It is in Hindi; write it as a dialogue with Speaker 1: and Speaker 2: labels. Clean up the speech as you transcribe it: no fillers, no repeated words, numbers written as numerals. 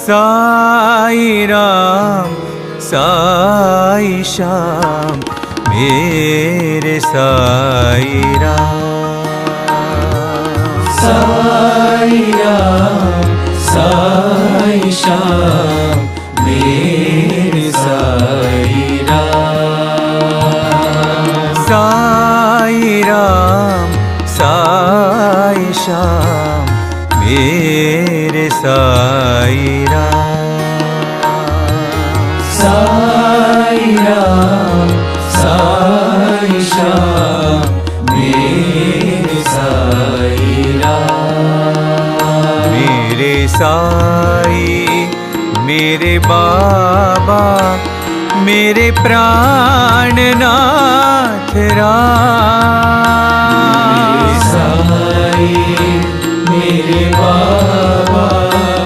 Speaker 1: साई राम साई श्याम मेरे साई राम।
Speaker 2: साई राम साई श्याम मेरे साई राम।
Speaker 1: साई राम साई श्याम मेरे साई राम।
Speaker 2: साई राम साई श्याम मेरे साई राम।
Speaker 1: मेरे साई मेरे बाबा मेरे प्राणनाथ राम।
Speaker 2: मेरे साई मेरे बाबा